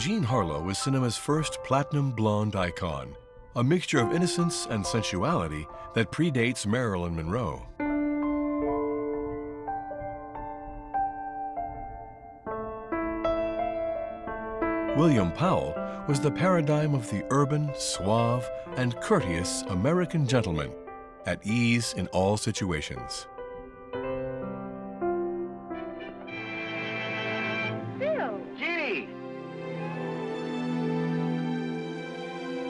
Jean Harlow is cinema's first platinum blonde icon, a mixture of innocence and sensuality that predates Marilyn Monroe. William Powell was the paradigm of the urban, suave, and courteous American gentleman, at ease in all situations.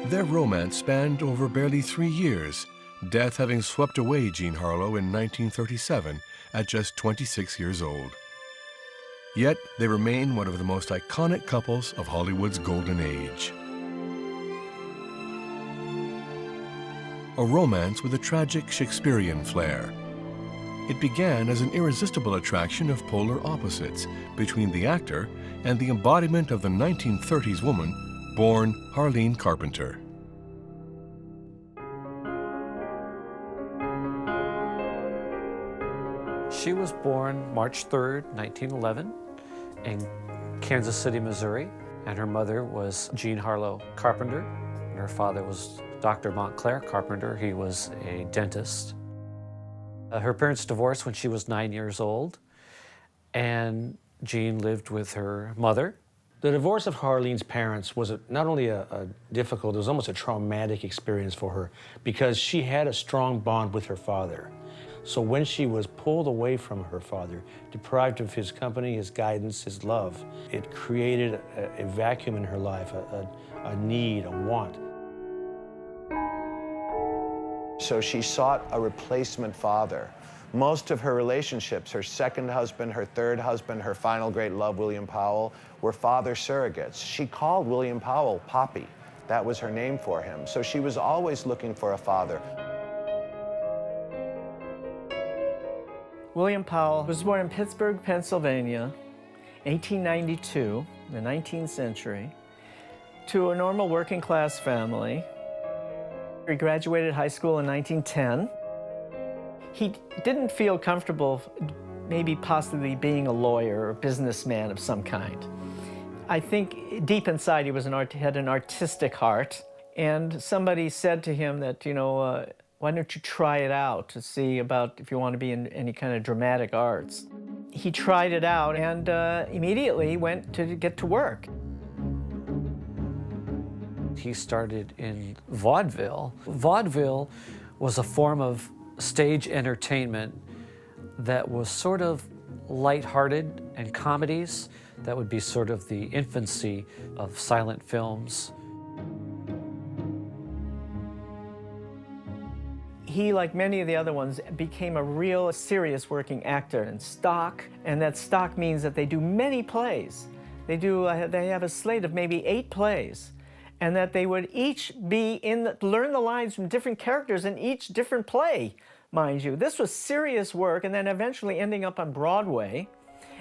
Their romance spanned over barely 3 years, death having swept away Jean Harlow in 1937 at just 26 years old. Yet they remain one of the most iconic couples of Hollywood's golden age. A romance with a tragic Shakespearean flair. It began as an irresistible attraction of polar opposites between the actor and the embodiment of the 1930s woman born Harleen Carpenter. She was born March 3rd, 1911, in Kansas City, Missouri, and her mother was Jean Harlow Carpenter, and her father was Dr. Montclair Carpenter. He was a dentist. Her parents divorced when she was 9 years old, and Jean lived with her mother. The divorce of Harleen's parents was not only a difficult, it was almost a traumatic experience for her because she had a strong bond with her father. So when she was pulled away from her father, deprived of his company, his guidance, his love, it created a vacuum in her life, a need, a want. So she sought a replacement father. Most of her relationships, her second husband, her third husband, her final great love, William Powell, were father surrogates. She called William Powell Poppy. That was her name for him. So she was always looking for a father. William Powell was born in Pittsburgh, Pennsylvania, 1892, the 19th century, to a normal working class family. He graduated high school in 1910. He didn't feel comfortable maybe possibly being a lawyer or a businessman of some kind. I think deep inside he was had an artistic heart, and somebody said to him that, you know, why don't you try it out to see about if you want to be in any kind of dramatic arts. He tried it out and immediately went to get to work. He started in vaudeville. Vaudeville was a form of stage entertainment that was sort of lighthearted, and comedies that would be sort of the infancy of silent films. He, like many of the other ones, became a real serious working actor in stock, and that stock means that they do many plays. They have a slate of maybe 8 plays, and that they would each be learn the lines from different characters in each different play, mind you. This was serious work, and then eventually ending up on Broadway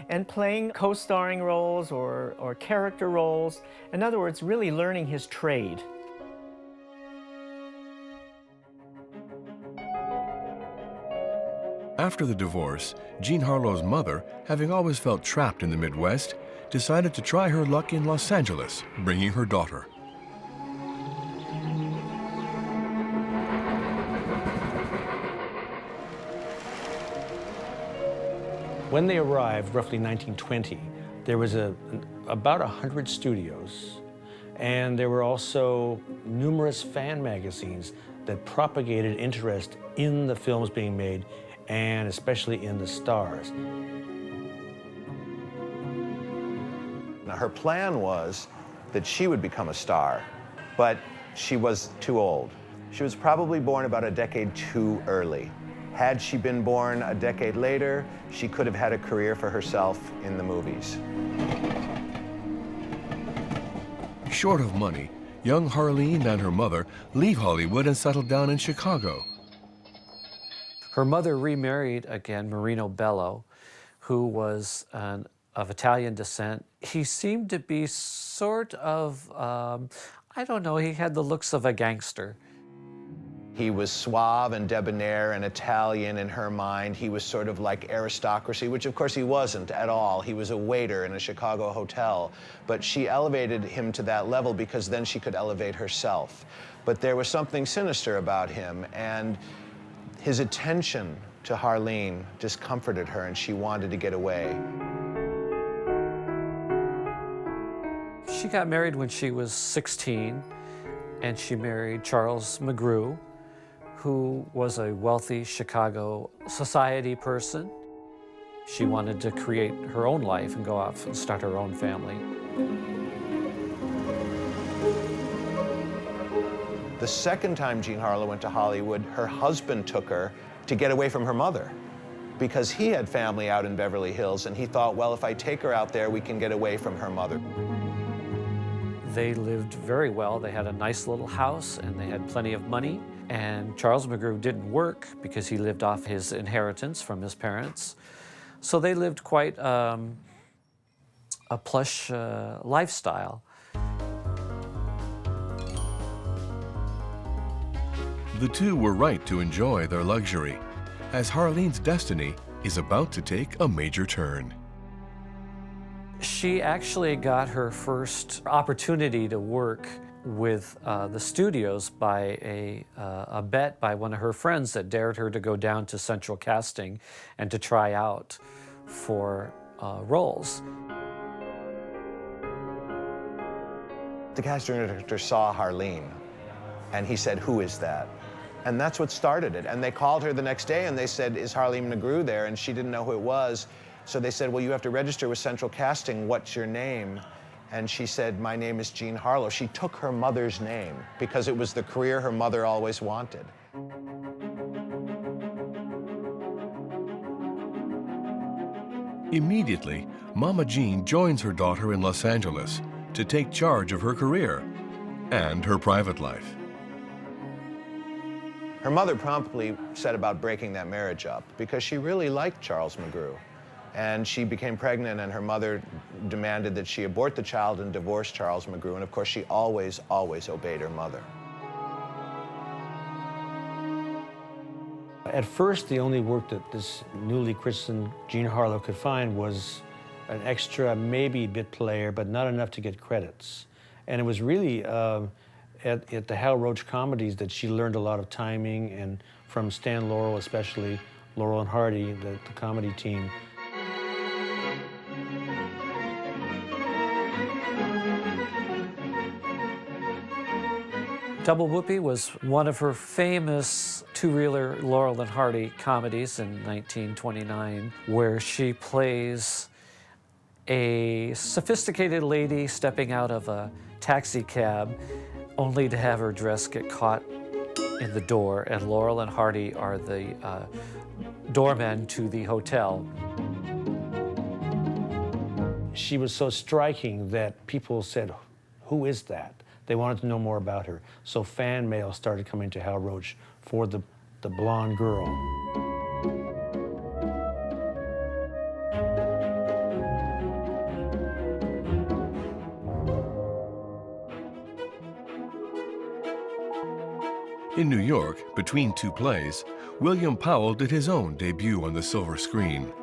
and playing co-starring roles or character roles. In other words, really learning his trade. After the divorce, Jean Harlow's mother, having always felt trapped in the Midwest, decided to try her luck in Los Angeles, bringing her daughter. When they arrived, roughly 1920, there was about 100 studios, and there were also numerous fan magazines that propagated interest in the films being made, and especially in the stars. Now, her plan was that she would become a star, but she was too old. She was probably born about a decade too early. Had she been born a decade later, she could have had a career for herself in the movies. Short of money, young Harleen and her mother leave Hollywood and settle down in Chicago. Her mother remarried again, Marino Bello, who was of Italian descent. He seemed to be sort of, I don't know, he had the looks of a gangster. He was suave and debonair and Italian in her mind. He was sort of like aristocracy, which of course he wasn't at all. He was a waiter in a Chicago hotel. But she elevated him to that level because then she could elevate herself. But there was something sinister about him, and his attention to Harleen discomforted her, and she wanted to get away. She got married when she was 16, and she married Charles McGrew, who was a wealthy Chicago society person. She wanted to create her own life and go off and start her own family. The second time Jean Harlow went to Hollywood, her husband took her to get away from her mother because he had family out in Beverly Hills, and he thought, well, if I take her out there, we can get away from her mother. They lived very well. They had a nice little house, and they had plenty of money. And Charles McGrew didn't work because he lived off his inheritance from his parents. So they lived quite a plush lifestyle. The two were right to enjoy their luxury, as Harleen's destiny is about to take a major turn. She actually got her first opportunity to work with the studios by a bet by one of her friends that dared her to go down to Central Casting and to try out for roles. The casting director saw Harleen, and he said, "Who is that?" And that's what started it. And they called her the next day, and they said, "Is Harleen McGrew there?" And she didn't know who it was. So they said, "Well, you have to register with Central Casting. What's your name?" And she said, "My name is Jean Harlow." She took her mother's name because it was the career her mother always wanted. Immediately, Mama Jean joins her daughter in Los Angeles to take charge of her career and her private life. Her mother promptly set about breaking that marriage up because she really liked Charles McGrew. And she became pregnant, and her mother demanded that she abort the child and divorce Charles McGrew. And of course, she always, always obeyed her mother. At first, the only work that this newly christened Jean Harlow could find was an extra, maybe bit player, but not enough to get credits. And it was really at the Hal Roach comedies that she learned a lot of timing, and from Stan Laurel, especially Laurel and Hardy, the comedy team. Double Whoopee was one of her famous two-reeler Laurel and Hardy comedies in 1929, where she plays a sophisticated lady stepping out of a taxi cab only to have her dress get caught in the door, and Laurel and Hardy are the doormen to the hotel. She was so striking that people said, "Who is that?" They wanted to know more about her. So fan mail started coming to Hal Roach for the blonde girl. In New York, between two plays, William Powell did his own debut on the silver screen.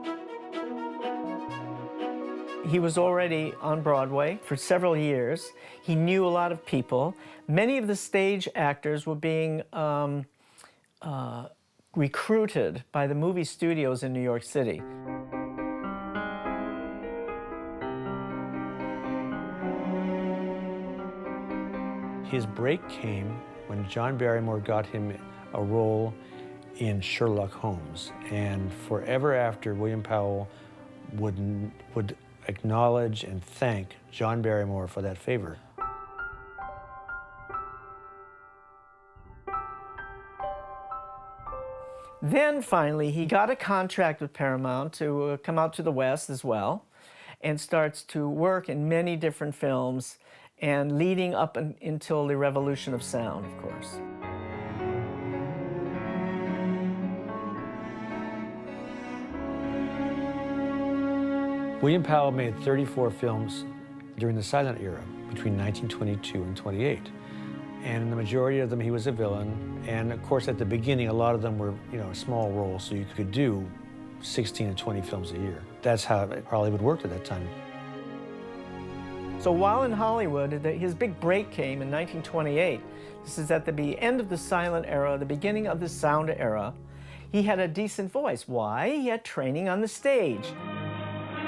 He was already on Broadway for several years. He knew a lot of people. Many of the stage actors were being recruited by the movie studios in New York City. His break came when John Barrymore got him a role in Sherlock Holmes. And forever after, William Powell would acknowledge and thank John Barrymore for that favor. Then finally, he got a contract with Paramount to come out to the West as well, and starts to work in many different films, and leading up until the revolution of sound, of course. William Powell made 34 films during the silent era, between 1922 and 28. And in the majority of them, he was a villain. And of course, at the beginning, a lot of them were, small roles, so you could do 16 to 20 films a year. That's how Hollywood worked at that time. So while in Hollywood, his big break came in 1928. This is at the end of the silent era, the beginning of the sound era. He had a decent voice. Why? He had training on the stage.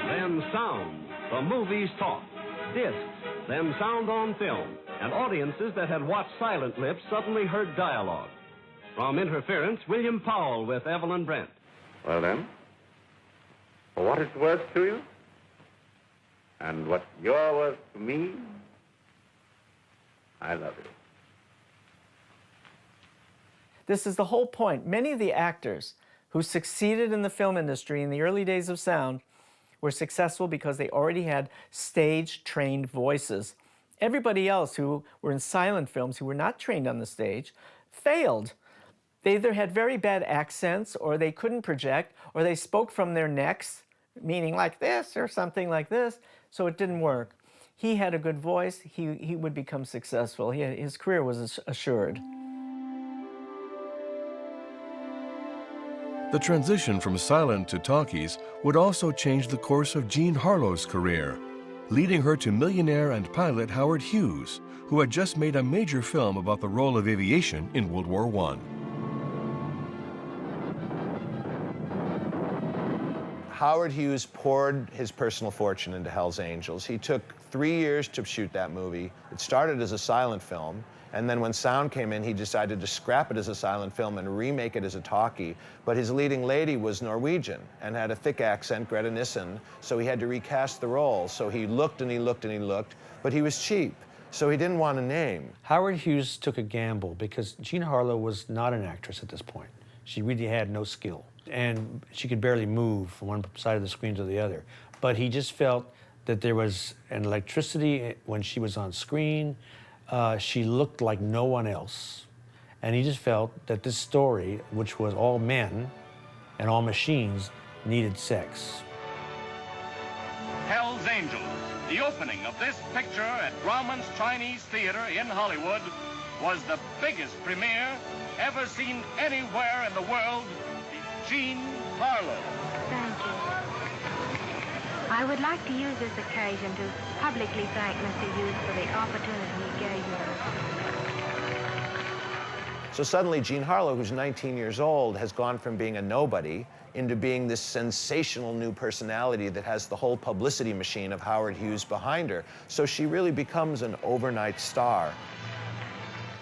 Then sound, the movies talk. Discs, then sound on film. And audiences that had watched silent lips suddenly heard dialogue. From Interference, William Powell with Evelyn Brent. Well then, for what it's worth to you, and what you're worth to me, I love you. This is the whole point. Many of the actors who succeeded in the film industry in the early days of sound were successful because they already had stage-trained voices. Everybody else who were in silent films who were not trained on the stage failed. They either had very bad accents, or they couldn't project, or they spoke from their necks, meaning like this or something like this, so it didn't work. He had a good voice. He would become successful. His career was assured. The transition from silent to talkies would also change the course of Jean Harlow's career, leading her to millionaire and pilot Howard Hughes, who had just made a major film about the role of aviation in World War I. Howard Hughes poured his personal fortune into Hell's Angels. He took 3 years to shoot that movie. It started as a silent film, and then when sound came in, he decided to scrap it as a silent film and remake it as a talkie. But his leading lady was Norwegian and had a thick accent, Greta Nissen, so he had to recast the role. So he looked and he looked and he looked, but he was cheap, so he didn't want a name. Howard Hughes took a gamble because Jean Harlow was not an actress at this point. She really had no skill, and she could barely move from one side of the screen to the other. But he just felt that there was an electricity when she was on screen. She looked like no one else. And he just felt that this story, which was all men and all machines, needed sex. Hell's Angels, the opening of this picture at Grauman's Chinese Theater in Hollywood, was the biggest premiere ever seen anywhere in the world. Jean Harlow. Thank you. I would like to use this occasion to publicly thank Mr. Hughes for the opportunity he gave me. So suddenly Jean Harlow, who's 19 years old, has gone from being a nobody into being this sensational new personality that has the whole publicity machine of Howard Hughes behind her. So she really becomes an overnight star.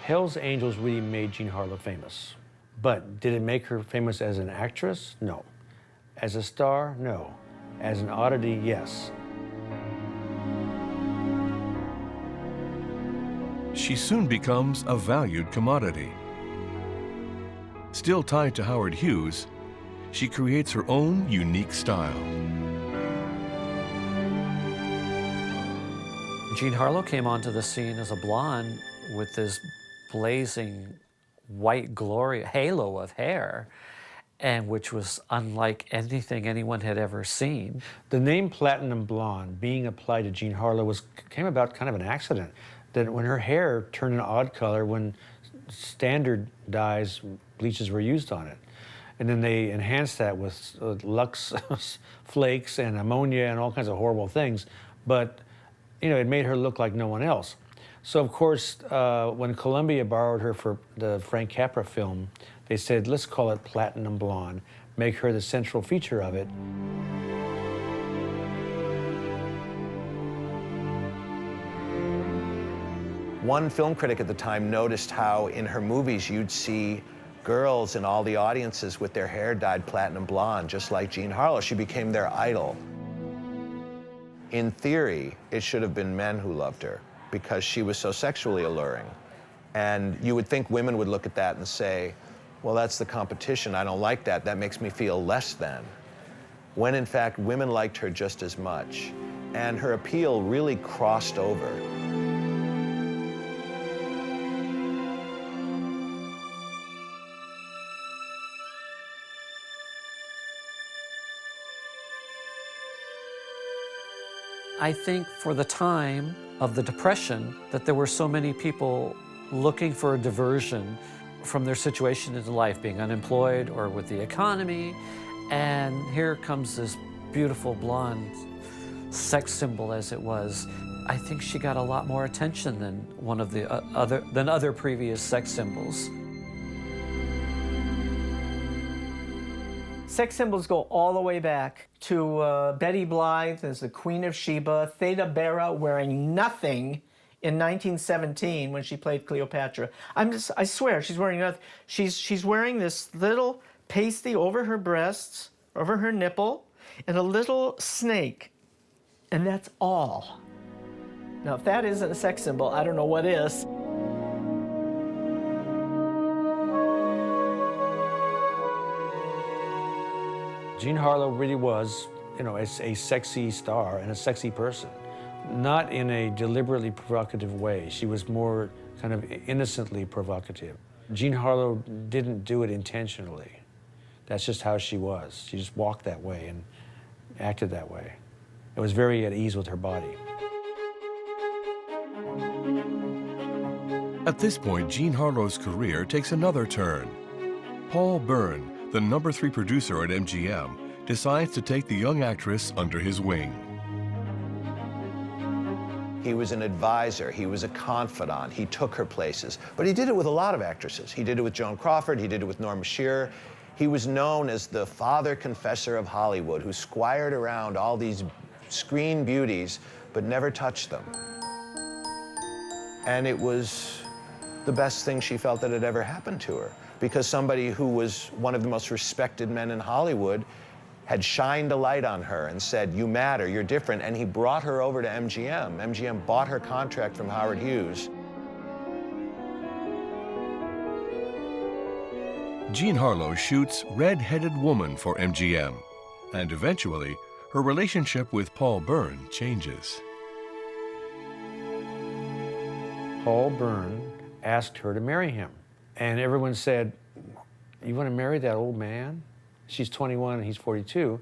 Hell's Angels really made Jean Harlow famous. But did it make her famous as an actress? No. As a star? No. As an oddity? Yes. She soon becomes a valued commodity. Still tied to Howard Hughes, she creates her own unique style. Jean Harlow came onto the scene as a blonde with this blazing white glory, halo of hair, and which was unlike anything anyone had ever seen. The name Platinum Blonde being applied to Jean Harlow came about kind of an accident. That when her hair turned an odd color when standard dyes, bleaches were used on it. And then they enhanced that with Lux flakes and ammonia and all kinds of horrible things. But, it made her look like no one else. So, of course, when Columbia borrowed her for the Frank Capra film, they said, let's call it Platinum Blonde, make her the central feature of it. One film critic at the time noticed how in her movies you'd see girls in all the audiences with their hair dyed platinum blonde, just like Jean Harlow. She became their idol. In theory, it should have been men who loved her because she was so sexually alluring. And you would think women would look at that and say, well, that's the competition. I don't like that. That makes me feel less than. When in fact, women liked her just as much. And her appeal really crossed over. I think for the time of the Depression that there were so many people looking for a diversion from their situation in life, being unemployed or with the economy. And here comes this beautiful blonde sex symbol as it was. I think she got a lot more attention than one of the other previous sex symbols. Sex symbols go all the way back to Betty Blythe as the Queen of Sheba, Theda Bara wearing nothing in 1917 when she played Cleopatra. I swear, she's wearing nothing. She's wearing this little pasty over her breasts, over her nipple, and a little snake, and that's all. Now, if that isn't a sex symbol, I don't know what is. Jean Harlow really was, a sexy star and a sexy person. Not in a deliberately provocative way. She was more kind of innocently provocative. Jean Harlow didn't do it intentionally. That's just how she was. She just walked that way and acted that way. It was very at ease with her body. At this point, Jean Harlow's career takes another turn. Paul Bern, the #3 producer at MGM, decides to take the young actress under his wing. He was an advisor, he was a confidant, he took her places. But he did it with a lot of actresses. He did it with Joan Crawford, he did it with Norma Shearer. He was known as the father confessor of Hollywood, who squired around all these screen beauties, but never touched them. And it was the best thing she felt that had ever happened to her, because somebody who was one of the most respected men in Hollywood had shined a light on her and said, you matter, you're different, and he brought her over to MGM. MGM bought her contract from Howard Hughes. Jean Harlow shoots Red-Headed Woman for MGM, and eventually, her relationship with Paul Bern changes. Paul Bern asked her to marry him, and everyone said, you want to marry that old man? She's 21 and he's 42,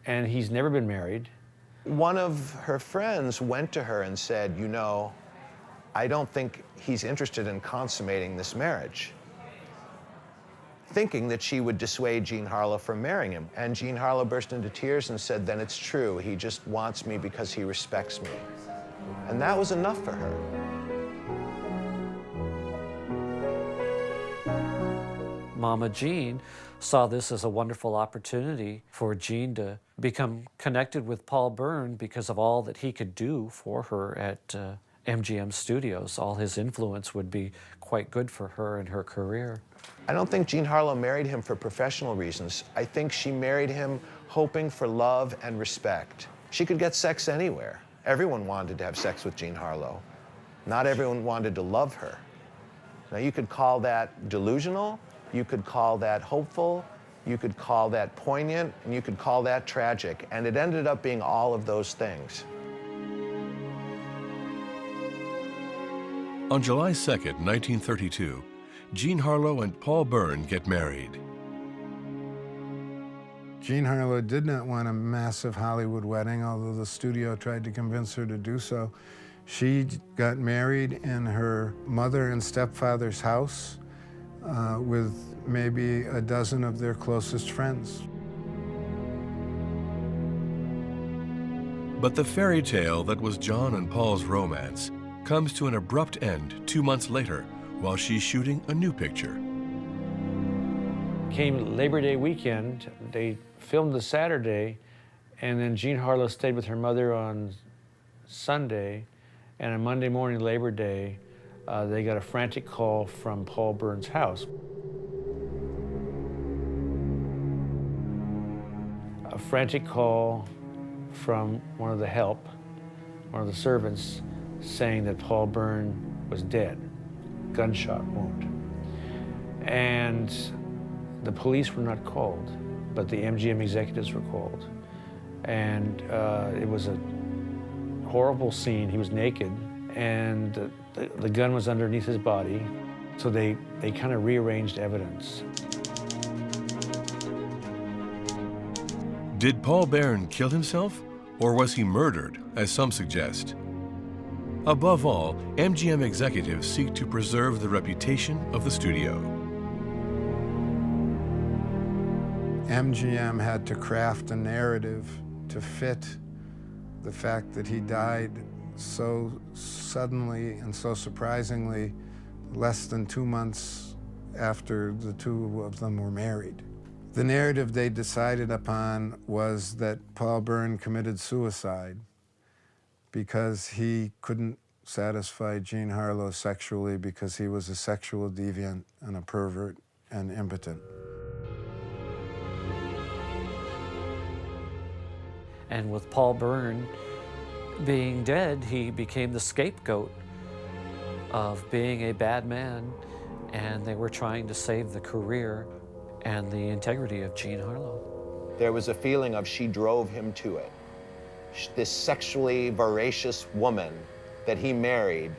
and he's never been married. One of her friends went to her and said, I don't think he's interested in consummating this marriage, thinking that she would dissuade Jean Harlow from marrying him. And Jean Harlow burst into tears and said, then it's true, he just wants me because he respects me. And that was enough for her. Mama Jean saw this as a wonderful opportunity for Jean to become connected with Paul Bern because of all that he could do for her at MGM Studios. All his influence would be quite good for her and her career. I don't think Jean Harlow married him for professional reasons. I think she married him hoping for love and respect. She could get sex anywhere. Everyone wanted to have sex with Jean Harlow. Not everyone wanted to love her. Now, you could call that delusional, you could call that hopeful, you could call that poignant, and you could call that tragic. And it ended up being all of those things. On July 2nd, 1932, Jean Harlow and Paul Bern get married. Jean Harlow did not want a massive Hollywood wedding, although the studio tried to convince her to do so. She got married in her mother and stepfather's house with maybe a dozen of their closest friends. But the fairy tale that was John and Paul's romance comes to an abrupt end 2 months later while she's shooting a new picture. Came Labor Day weekend, they filmed the Saturday, and then Jean Harlow stayed with her mother on Sunday, and on Monday morning, Labor Day, they got a frantic call from Paul Bern's house. A frantic call from one of the help, one of the servants, saying that Paul Bern was dead, gunshot wound. And the police were not called, but the MGM executives were called. And it was a horrible scene. He was naked, and the gun was underneath his body. So they kind of rearranged evidence. Did Paul Bern kill himself, or was he murdered, as some suggest? Above all, MGM executives seek to preserve the reputation of the studio. MGM had to craft a narrative to fit the fact that he died so suddenly and so surprisingly less than 2 months after the two of them were married. The narrative they decided upon was that Paul Bern committed suicide because he couldn't satisfy Jean Harlow sexually because he was a sexual deviant and a pervert and impotent. And with Paul Bern being dead, he became the scapegoat of being a bad man, and they were trying to save the career and the integrity of Jean Harlow. There was a feeling of she drove him to it. This sexually voracious woman that he married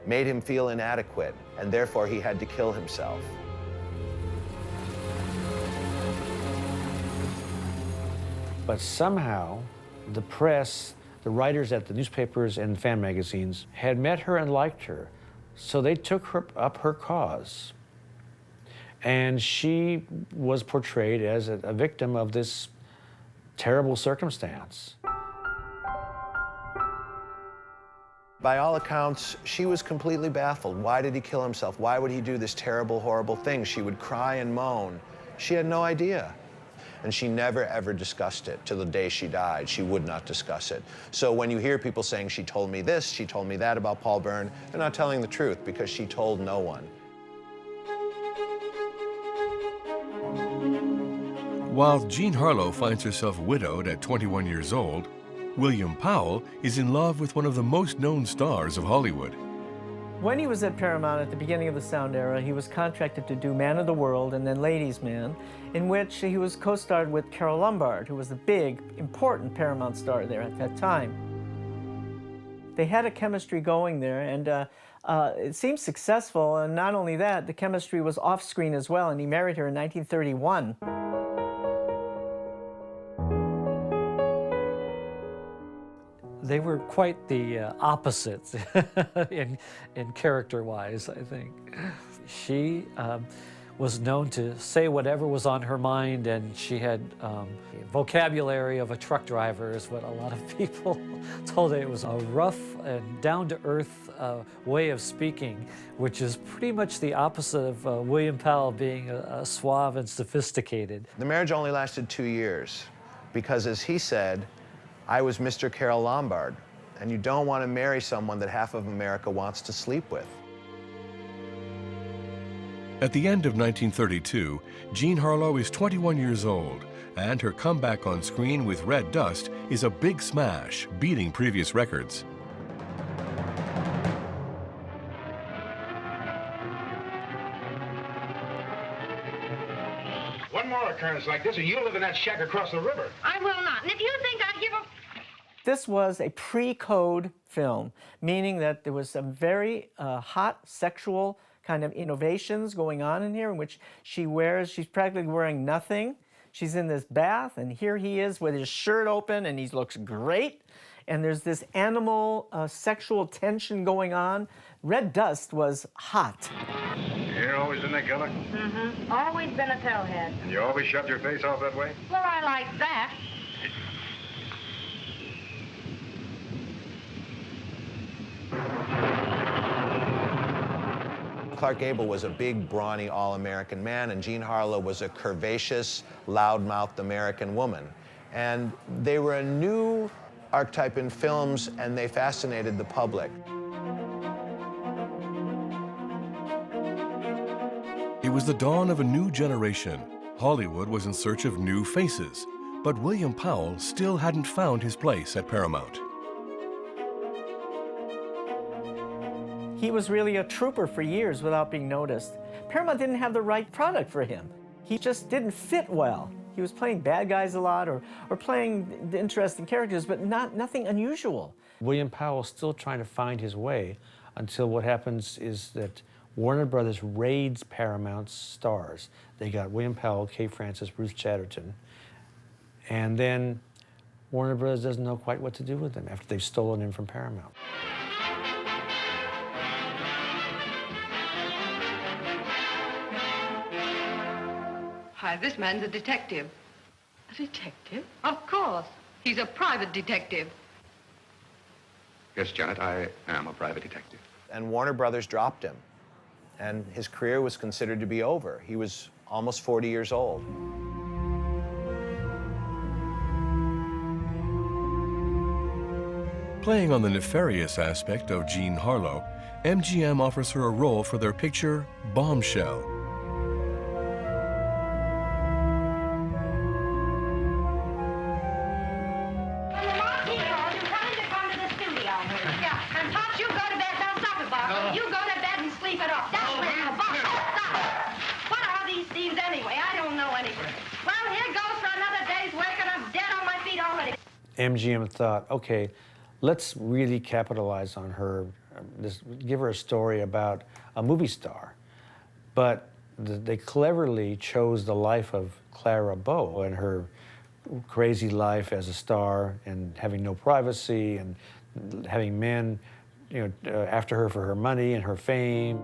made him feel inadequate, and therefore he had to kill himself. But somehow, the press, the writers at the newspapers and fan magazines had met her and liked her, so they took her up her cause. And she was portrayed as a victim of this terrible circumstance. By all accounts, she was completely baffled. Why did he kill himself? Why would he do this terrible, horrible thing? She would cry and moan. She had no idea. And she never, ever discussed it till the day she died. She would not discuss it. So when you hear people saying, she told me this, she told me that about Paul Bern, they're not telling the truth because she told no one. While Jean Harlow finds herself widowed at 21 years old, William Powell is in love with one of the most known stars of Hollywood. When he was at Paramount at the beginning of the sound era, he was contracted to do Man of the World and then Ladies' Man, in which he was co-starred with Carole Lombard, who was the big, important Paramount star there at that time. They had a chemistry going there, and it seemed successful, and not only that, the chemistry was off-screen as well, and he married her in 1931. They were quite the opposites in character-wise, I think. She was known to say whatever was on her mind, and she had vocabulary of a truck driver is what a lot of people told her. It was a rough and down-to-earth way of speaking, which is pretty much the opposite of William Powell being a suave and sophisticated. The marriage only lasted 2 years because, as he said, I was Mr. Carole Lombard, and you don't want to marry someone that half of America wants to sleep with. At the end of 1932, Jean Harlow is 21 years old, and her comeback on screen with Red Dust is a big smash, beating previous records. One more occurrence like this, and you'll live in that shack across the river. I will not. And if you think I'd give a... This was a pre-code film, meaning that there was some very hot sexual kind of innovations going on in here, in which she's practically wearing nothing. She's in this bath, and here he is with his shirt open, and he looks great. And there's this animal sexual tension going on. Red Dust was hot. You're always in that color? Mm-hmm. Always been a towhead. And you always shut your face off that way? Well, I like that. Clark Gable was a big, brawny, all-American man, and Jean Harlow was a curvaceous, loud-mouthed American woman. And they were a new archetype in films, and they fascinated the public. It was the dawn of a new generation. Hollywood was in search of new faces, but William Powell still hadn't found his place at Paramount. He was really a trooper for years without being noticed. Paramount didn't have the right product for him. He just didn't fit well. He was playing bad guys a lot or playing interesting characters, but nothing unusual. William Powell's still trying to find his way until what happens is that Warner Brothers raids Paramount's stars. They got William Powell, Kay Francis, Ruth Chatterton, and then Warner Brothers doesn't know quite what to do with them after they've stolen him from Paramount. Why, this man's a detective. A detective? Of course. He's a private detective. Yes, Janet, I am a private detective. And Warner Brothers dropped him. And his career was considered to be over. He was almost 40 years old. Playing on the nefarious aspect of Jean Harlow, MGM offers her a role for their picture Bombshell. MGM thought, okay, let's really capitalize on her, give her a story about a movie star. But they cleverly chose the life of Clara Bow and her crazy life as a star and having no privacy and having men, after her for her money and her fame.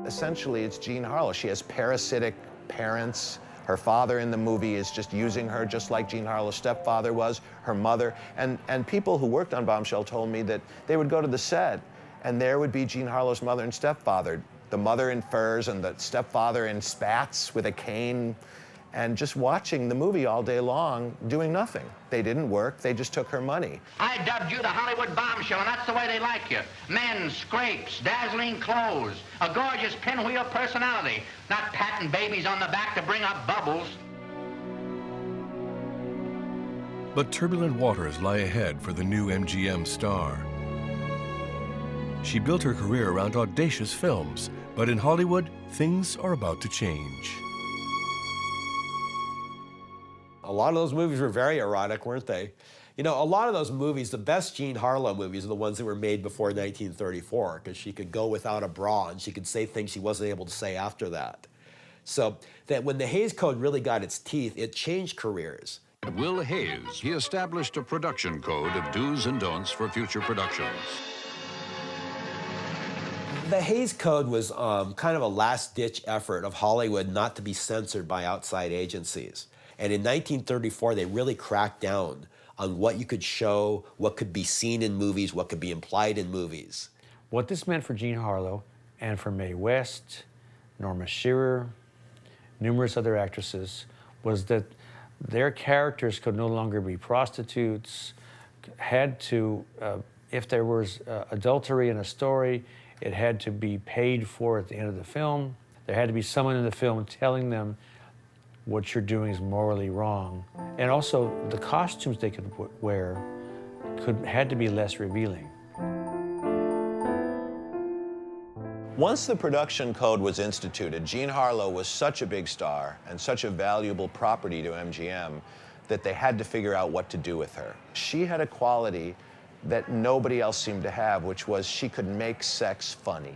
Essentially, it's Jean Harlow. She has parasitic parents. Her father in the movie is just using her just like Jean Harlow's stepfather was, her mother. And people who worked on Bombshell told me that they would go to the set and there would be Jean Harlow's mother and stepfather, the mother in furs and the stepfather in spats with a cane, and just watching the movie all day long, doing nothing. They didn't work, they just took her money. I dubbed you the Hollywood bombshell, and that's the way they like you. Men, scrapes, dazzling clothes, a gorgeous pinwheel personality, not patting babies on the back to bring up bubbles. But turbulent waters lie ahead for the new MGM star. She built her career around audacious films, but in Hollywood, things are about to change. A lot of those movies were very erotic, weren't they? You know, a lot of those movies, the best Jean Harlow movies are the ones that were made before 1934, because she could go without a bra and she could say things she wasn't able to say after that. So that when the Hays Code really got its teeth, it changed careers. Will Hays, he established a production code of do's and don'ts for future productions. The Hays Code was kind of a last-ditch effort of Hollywood not to be censored by outside agencies. And in 1934, they really cracked down on what you could show, what could be seen in movies, what could be implied in movies. What this meant for Jean Harlow and for Mae West, Norma Shearer, numerous other actresses, was that their characters could no longer be prostitutes, had to, if there was adultery in a story, it had to be paid for at the end of the film. There had to be someone in the film telling them what you're doing is morally wrong. And also, the costumes they could wear had to be less revealing. Once the production code was instituted, Jean Harlow was such a big star and such a valuable property to MGM that they had to figure out what to do with her. She had a quality that nobody else seemed to have, which was she could make sex funny.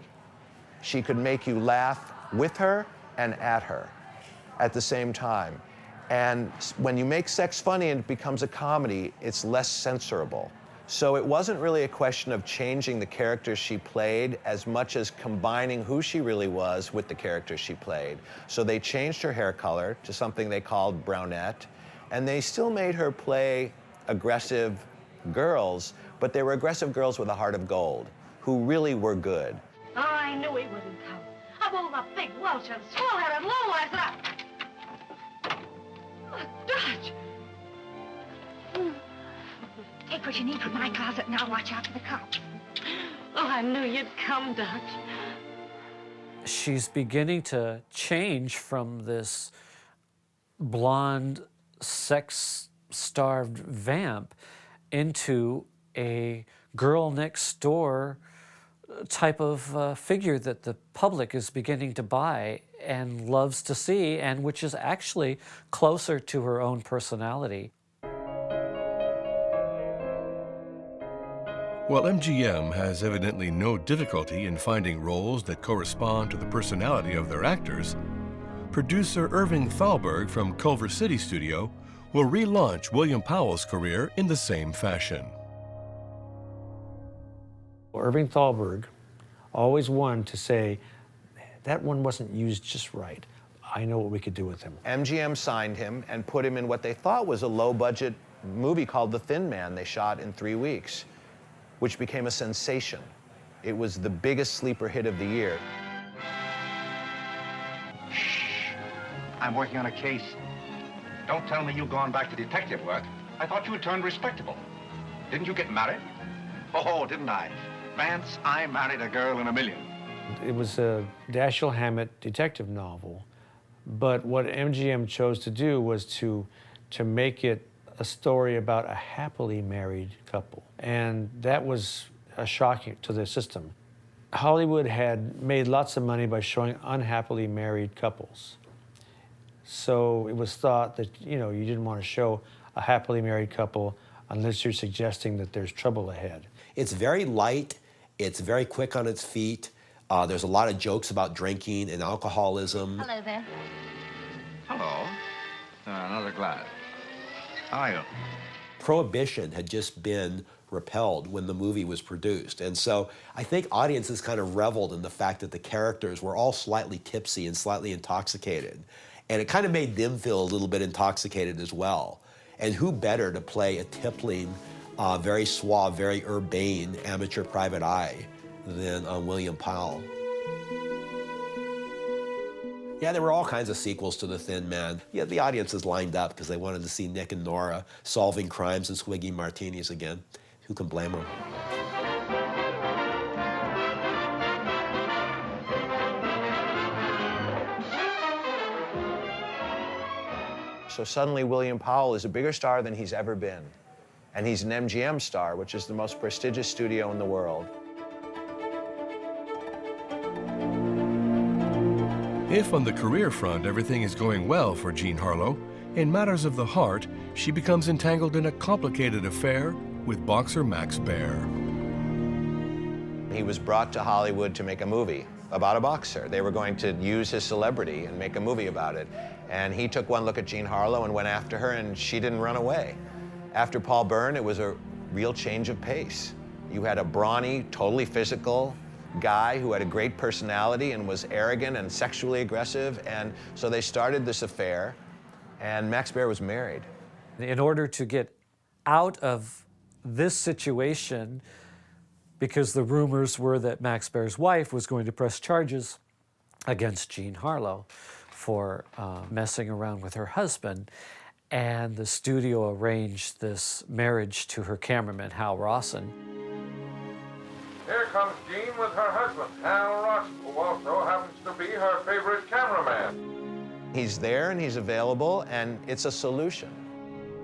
She could make you laugh with her and at her at the same time. And when you make sex funny and it becomes a comedy, it's less censorable. So it wasn't really a question of changing the characters she played as much as combining who she really was with the characters she played. So they changed her hair color to something they called brunette, and they still made her play aggressive girls, but they were aggressive girls with a heart of gold, who really were good. Oh, I knew he wouldn't come. Of all the big Welsh and swell-headed lowlifes that Dutch! Take what you need from my closet and I'll watch out for the cops. Oh, I knew you'd come, Dutch. She's beginning to change from this blonde, sex-starved vamp into a girl next door type of figure that the public is beginning to buy and loves to see, and which is actually closer to her own personality. While MGM has evidently no difficulty in finding roles that correspond to the personality of their actors, producer Irving Thalberg from Culver City Studio will relaunch William Powell's career in the same fashion. Irving Thalberg always wanted to say, that one wasn't used just right. I know what we could do with him. MGM signed him and put him in what they thought was a low-budget movie called The Thin Man they shot in 3 weeks, which became a sensation. It was the biggest sleeper hit of the year. Shh. I'm working on a case. Don't tell me you've gone back to detective work. I thought you had turned respectable. Didn't you get married? Oh, didn't I? Vance, I married a girl in a million. It was a Dashiell Hammett detective novel, but what MGM chose to do was to make it a story about a happily married couple, and that was shocking to the system. Hollywood had made lots of money by showing unhappily married couples, so it was thought that you didn't want to show a happily married couple unless you're suggesting that there's trouble ahead. It's very light, it's very quick on its feet. There's a lot of jokes about drinking and alcoholism. Hello there. Hello. Another glass. How are you? Prohibition had just been repealed when the movie was produced. And so I think audiences kind of reveled in the fact that the characters were all slightly tipsy and slightly intoxicated. And it kind of made them feel a little bit intoxicated as well. And who better to play a tippling, very suave, very urbane amateur private eye than William Powell. Yeah, there were all kinds of sequels to The Thin Man. Yeah, the audiences lined up because they wanted to see Nick and Nora solving crimes and swigging martinis again. Who can blame them? So suddenly William Powell is a bigger star than he's ever been. And he's an MGM star, which is the most prestigious studio in the world. If on the career front everything is going well for Jean Harlow, in matters of the heart, she becomes entangled in a complicated affair with boxer Max Baer. He was brought to Hollywood to make a movie about a boxer. They were going to use his celebrity and make a movie about it. And he took one look at Jean Harlow and went after her, and she didn't run away. After Paul Bern, it was a real change of pace. You had a brawny, totally physical guy who had a great personality and was arrogant and sexually aggressive, and so they started this affair, and Max Baer was married. In order to get out of this situation, because the rumors were that Max Baer's wife was going to press charges against Jean Harlow for messing around with her husband, and the studio arranged this marriage to her cameraman, Hal Rawson. Here comes Jean with her husband, Hal Rawson, who also happens to be her favorite cameraman. He's there and he's available, and it's a solution.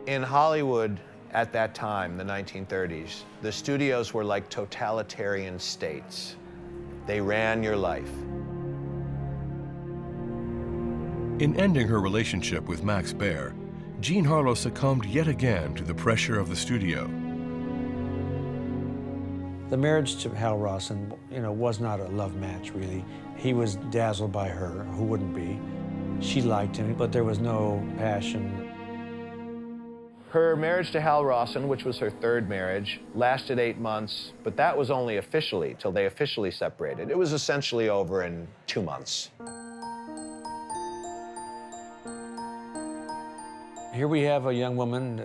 In Hollywood at that time, the 1930s, the studios were like totalitarian states. They ran your life. In ending her relationship with Max Baer, Jean Harlow succumbed yet again to the pressure of the studio. The marriage to Hal Rawson, was not a love match, really. He was dazzled by her, who wouldn't be. She liked him, but there was no passion. Her marriage to Hal Rawson, which was her third marriage, lasted 8 months, but that was only officially, till they officially separated. It was essentially over in 2 months. Here we have a young woman,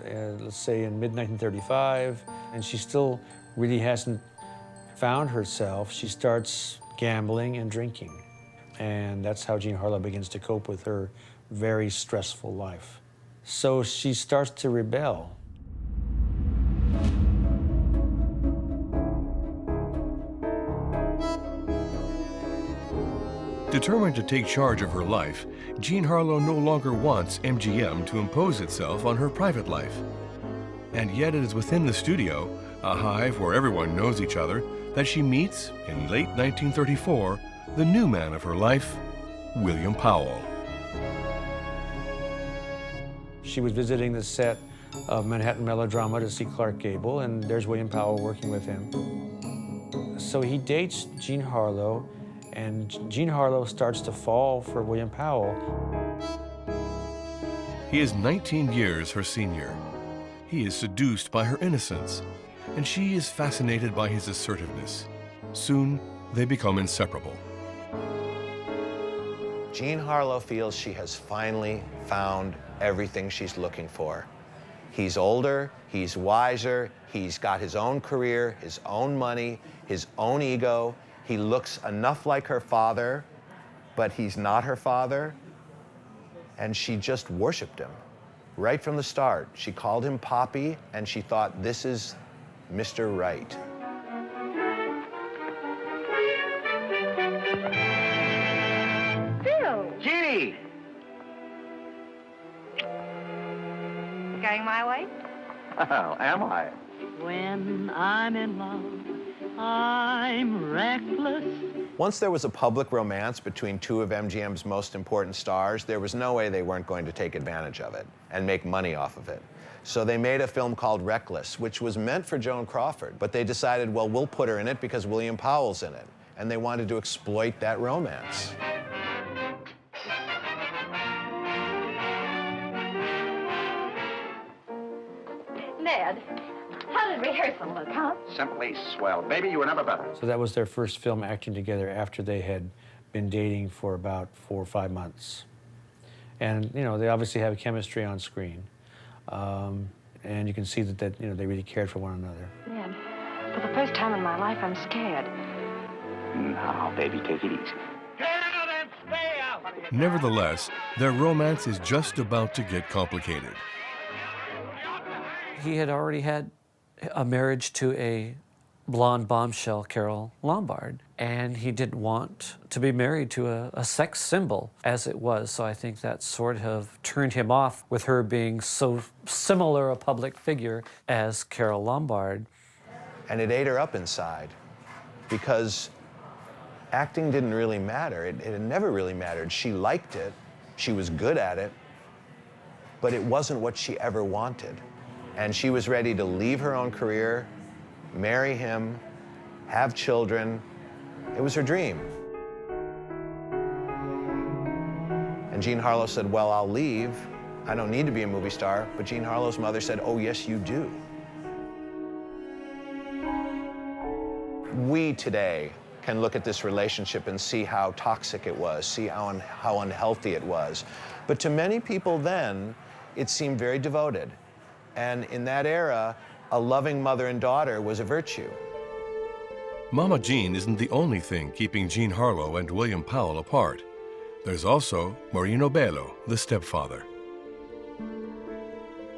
let's say in mid-1935, and she still really hasn't found herself. She starts gambling and drinking, and that's how Jean Harlow begins to cope with her very stressful life. So she starts to rebel. Determined to take charge of her life, Jean Harlow no longer wants MGM to impose itself on her private life. And yet it is within the studio, a hive where everyone knows each other, that she meets, in late 1934, the new man of her life, William Powell. She was visiting the set of Manhattan Melodrama to see Clark Gable, and there's William Powell working with him. So he dates Jean Harlow, and Jean Harlow starts to fall for William Powell. He is 19 years her senior. He is seduced by her innocence, and she is fascinated by his assertiveness. Soon, they become inseparable. Jean Harlow feels she has finally found everything she's looking for. He's older, he's wiser, he's got his own career, his own money, his own ego. He looks enough like her father, but he's not her father. And she just worshiped him. Right from the start, she called him Poppy, and she thought, this is Mr. Right. Bill! Jeannie! Going my way? Well, am I? When I'm in love, I'm reckless. Once there was a public romance between two of MGM's most important stars, there was no way they weren't going to take advantage of it and make money off of it. So they made a film called Reckless, which was meant for Joan Crawford, but they decided, well, we'll put her in it because William Powell's in it. And they wanted to exploit that romance. Ned, how did rehearsal look, huh? Simply swell. Baby, you were never better. So that was their first film acting together after they had been dating for about 4 or 5 months. And, you know, they obviously have chemistry on screen. And you can see that you know, they really cared for one another. Ned, for the first time in my life, I'm scared. Now, baby, take it easy. Nevertheless, their romance is just about to get complicated. He had already had a marriage to a blonde bombshell, Carole Lombard, and he didn't want to be married to a sex symbol as it was, so I think that sort of turned him off with her being so similar a public figure as Carole Lombard. And it ate her up inside because acting didn't really matter. It had never really mattered. She liked it, she was good at it, but it wasn't what she ever wanted. And she was ready to leave her own career, marry him, have children. It was her dream. And Jean Harlow said, well, I'll leave. I don't need to be a movie star. But Jean Harlow's mother said, oh, yes, you do. We today can look at this relationship and see how toxic it was, see how unhealthy it was. But to many people then, it seemed very devoted. And in that era, a loving mother and daughter was a virtue. Mama Jean isn't the only thing keeping Jean Harlow and William Powell apart. There's also Marino Bello, the stepfather.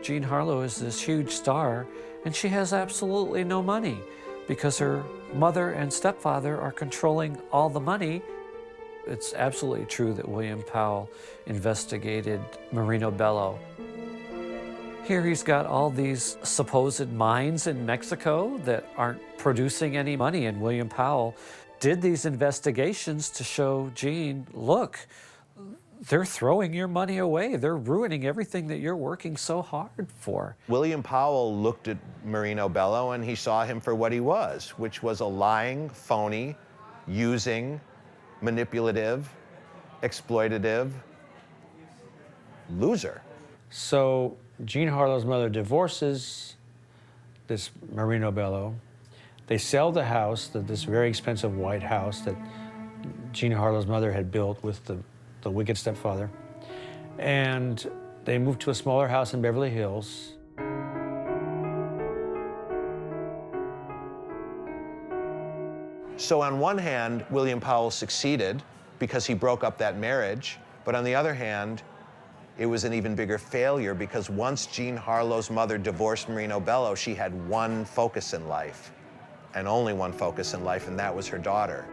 Jean Harlow is this huge star, and she has absolutely no money because her mother and stepfather are controlling all the money. It's absolutely true that William Powell investigated Marino Bello. Here he's got all these supposed mines in Mexico that aren't producing any money, and William Powell did these investigations to show Jean, look, they're throwing your money away. They're ruining everything that you're working so hard for. William Powell looked at Marino Bello and he saw him for what he was, which was a lying, phony, using, manipulative, exploitative loser. So Jean Harlow's mother divorces this Marino Bello. They sell the house, this very expensive white house that Jean Harlow's mother had built with the wicked stepfather. And they moved to a smaller house in Beverly Hills. So on one hand, William Powell succeeded because he broke up that marriage, but on the other hand, it was an even bigger failure because once Jean Harlow's mother divorced Marino Bello, she had one focus in life, and only one focus in life, and that was her daughter.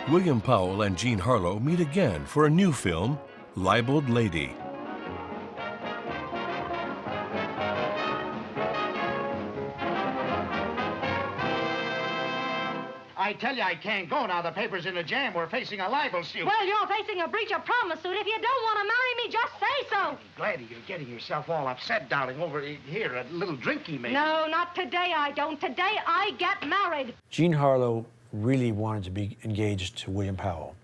William Powell and Jean Harlow meet again for a new film, Libeled Lady. I tell you I can't go now. The paper's in a jam. We're facing a libel suit. Well, you're facing a breach of promise suit. If you don't want to marry me, just say so. Gladdy, you're getting yourself all upset, darling, over here. A little drinky, maybe. No, not today I don't. Today I get married. Jean Harlow really wanted to be engaged to William Powell.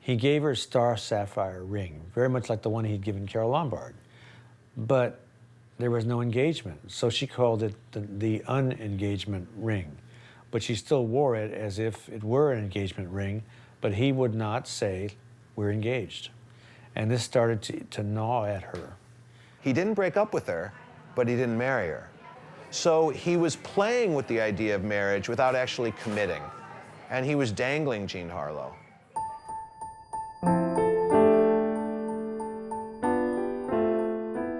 He gave her a star sapphire ring, very much like the one he'd given Carole Lombard. But there was no engagement. So she called it the unengagement ring. But she still wore it as if it were an engagement ring, but he would not say, we're engaged. And this started to gnaw at her. He didn't break up with her, but he didn't marry her. So he was playing with the idea of marriage without actually committing. And he was dangling Jean Harlow.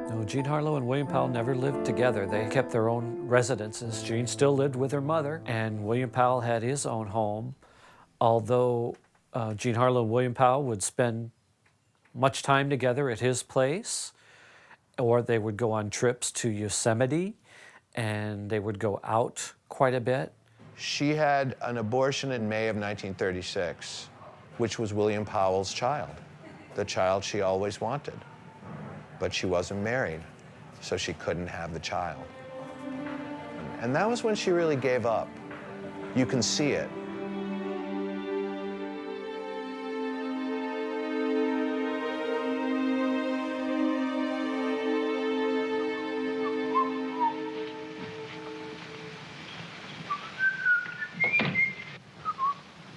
No, Jean Harlow and William Powell never lived together. They kept their own residences. Jean still lived with her mother, and William Powell had his own home, although Jean Harlow and William Powell would spend much time together at his place, or they would go on trips to Yosemite, and they would go out quite a bit. She had an abortion in May of 1936, which was William Powell's child, the child she always wanted. But she wasn't married, so she couldn't have the child. And that was when she really gave up. You can see it.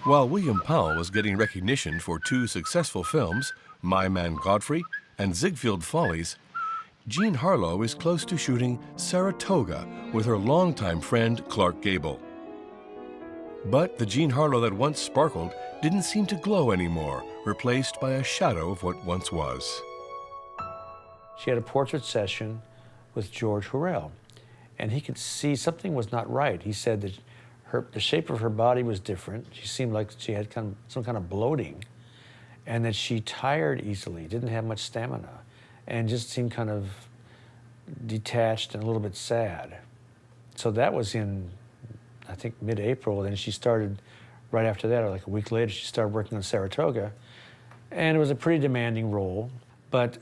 While William Powell was getting recognition for two successful films, My Man Godfrey and Ziegfeld Follies, Jean Harlow is close to shooting Saratoga with her longtime friend Clark Gable. But the Jean Harlow that once sparkled didn't seem to glow anymore, replaced by a shadow of what once was. She had a portrait session with George Hurrell, and he could see something was not right. He said that the shape of her body was different. She seemed like she had some kind of bloating, and that she tired easily, didn't have much stamina, and just seemed kind of detached and a little bit sad. So that was in, I think, mid-April. Then she started, right after that, or like a week later, she started working on Saratoga. And it was a pretty demanding role, but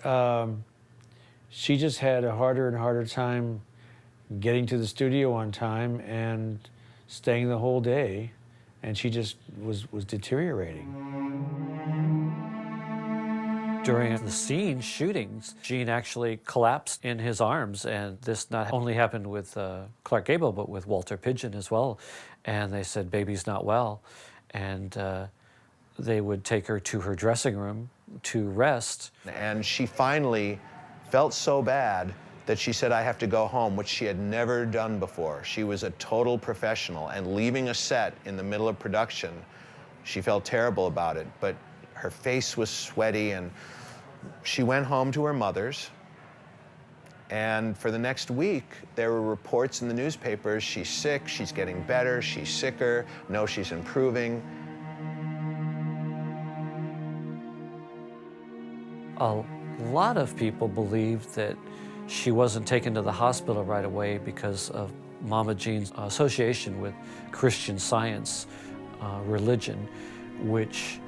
she just had a harder and harder time getting to the studio on time and staying the whole day, and she just was deteriorating. During the scene shootings, Jean actually collapsed in his arms, and this not only happened with Clark Gable, but with Walter Pidgeon as well. And they said, baby's not well. And they would take her to her dressing room to rest. And she finally felt so bad that she said, I have to go home, which she had never done before. She was a total professional, and leaving a set in the middle of production, she felt terrible about it, but her face was sweaty, and she went home to her mother's, and for the next week, there were reports in the newspapers, she's sick, she's getting better, she's sicker, no, she's improving. A lot of people believed that she wasn't taken to the hospital right away because of Mama Jean's association with Christian Science religion, which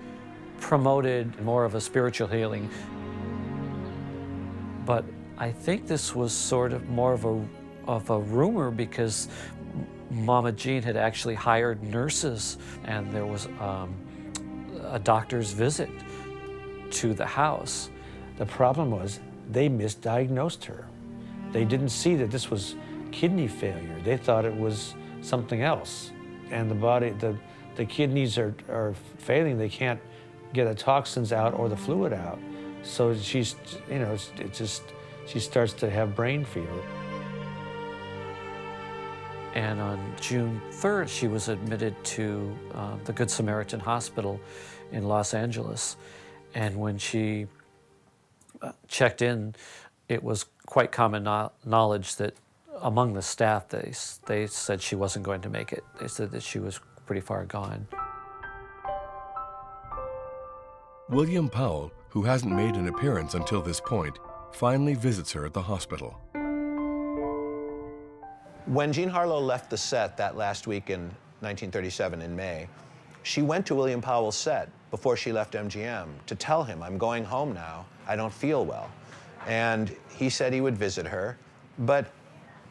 promoted more of a spiritual healing. But I think this was sort of more of a rumor, because Mama Jean had actually hired nurses, and there was a doctor's visit to the house. The problem was they misdiagnosed her. They didn't see that this was kidney failure. They thought it was something else. And the body, the kidneys are failing. They can't get the toxins out or the fluid out. So she's, you know, she starts to have brain fever. And on June 3rd, she was admitted to the Good Samaritan Hospital in Los Angeles. And when she checked in, it was quite common knowledge that among the staff, they said she wasn't going to make it. They said that she was pretty far gone. William Powell, who hasn't made an appearance until this point, finally visits her at the hospital. When Jean Harlow left the set that last week in 1937 in May, she went to William Powell's set before she left MGM to tell him, I'm going home now, I don't feel well. And he said he would visit her, but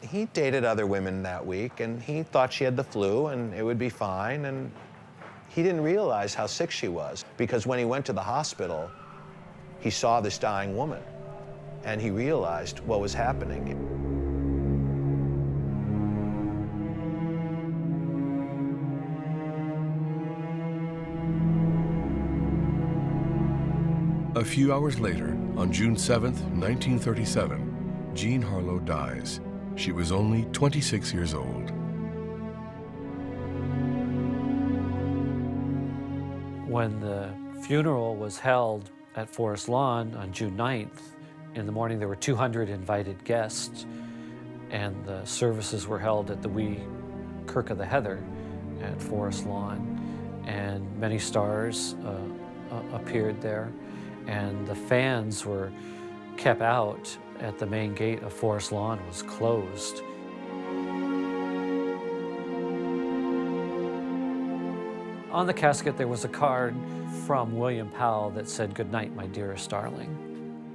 he dated other women that week, and he thought she had the flu and it would be fine, and he didn't realize how sick she was, because when he went to the hospital, he saw this dying woman, and he realized what was happening. A few hours later, on June 7, 1937, Jean Harlow dies. She was only 26 years old. When the funeral was held at Forest Lawn on June 9th, in the morning there were 200 invited guests, and the services were held at the wee Kirk of the Heather at Forest Lawn, and many stars appeared there, and the fans were kept out at the main gate of Forest Lawn was closed. On the casket there was a card from William Powell that said, "Good night, my dearest darling."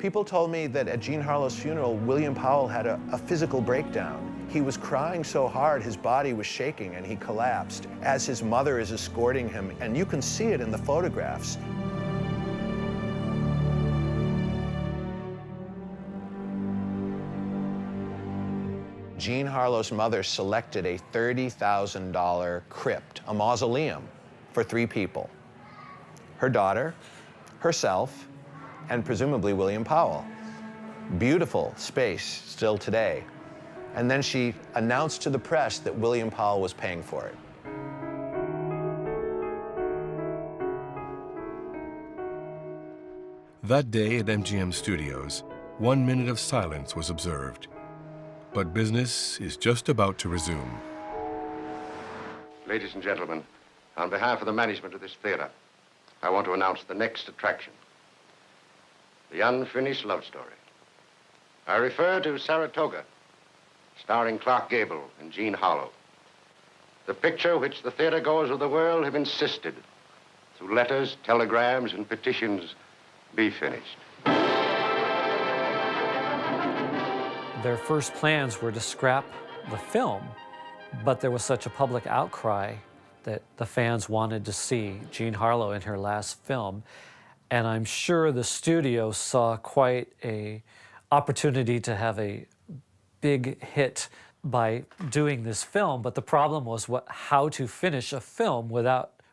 People told me that at Jean Harlow's funeral, William Powell had a physical breakdown. He was crying so hard, his body was shaking, and he collapsed as his mother is escorting him, and you can see it in the photographs. Jean Harlow's mother selected a $30,000 crypt, a mausoleum, for 3 people: her daughter, herself, and presumably William Powell. Beautiful space still today. And then she announced to the press that William Powell was paying for it. That day at MGM Studios, 1 minute of silence was observed. But business is just about to resume. Ladies and gentlemen, on behalf of the management of this theater, I want to announce the next attraction: the unfinished love story. I refer to Saratoga, starring Clark Gable and Jean Harlow. The picture which the theatergoers of the world have insisted, through letters, telegrams, and petitions, be finished. Their first plans were to scrap the film, but there was such a public outcry that the fans wanted to see Jean Harlow in her last film. And I'm sure the studio saw quite an opportunity to have a big hit by doing this film. But the problem was how to finish a film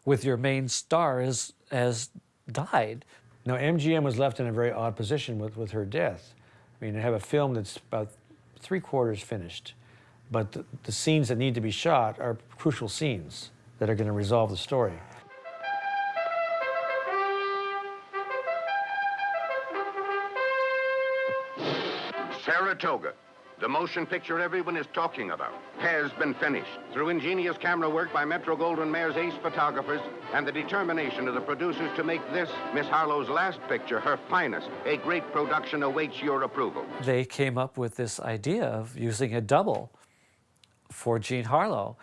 with your main star as died. Now, MGM was left in a very odd position with her death. I mean, to have a film that's about 3/4 finished, but the scenes that need to be shot are crucial scenes that are going to resolve the story. Saratoga, the motion picture everyone is talking about, has been finished. Through ingenious camera work by Metro-Goldwyn-Mayer's ace photographers and the determination of the producers to make this, Miss Harlow's last picture, her finest, a great production awaits your approval. They came up with this idea of using a double for Jean Harlow,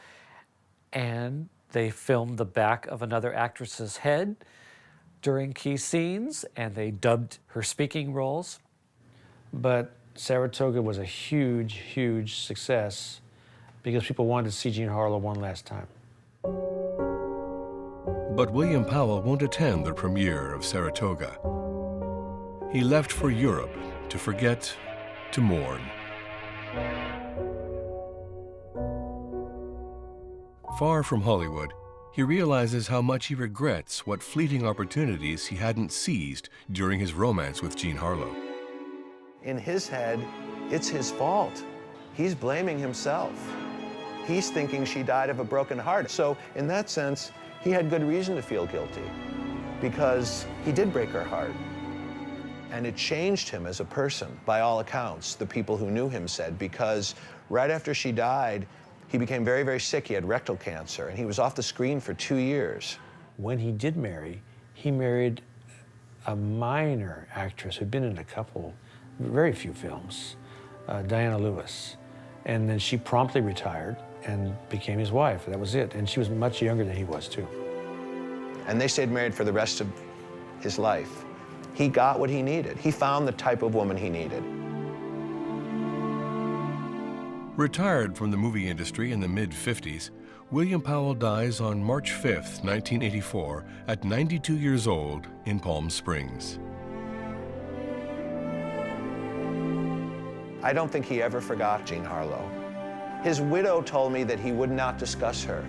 and they filmed the back of another actress's head during key scenes, and they dubbed her speaking roles. But Saratoga was a huge, huge success because people wanted to see Jean Harlow one last time. But William Powell won't attend the premiere of Saratoga. He left for Europe to forget, to mourn. Far from Hollywood, he realizes how much he regrets what fleeting opportunities he hadn't seized during his romance with Jean Harlow. In his head, it's his fault. He's blaming himself. He's thinking she died of a broken heart. So in that sense, he had good reason to feel guilty because he did break her heart. And it changed him as a person, by all accounts, the people who knew him said, because right after she died, he became very, very sick. He had rectal cancer, and he was off the screen for 2 years. When he did marry, he married a minor actress who'd been in a couple, very few films, Diana Lewis. And then she promptly retired and became his wife. That was it. And she was much younger than he was, too. And they stayed married for the rest of his life. He got what he needed. He found the type of woman he needed. Retired from the movie industry in the mid-50s, William Powell dies on March 5th, 1984, at 92 years old in Palm Springs. I don't think he ever forgot Jean Harlow. His widow told me that he would not discuss her,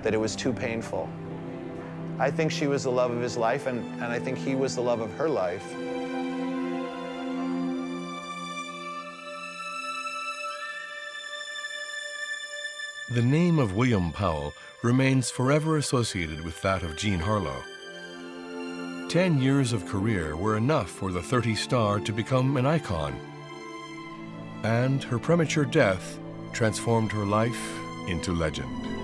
that it was too painful. I think she was the love of his life, and I think he was the love of her life. The name of William Powell remains forever associated with that of Jean Harlow. 10 years of career were enough for the 30 star to become an icon, and her premature death transformed her life into legend.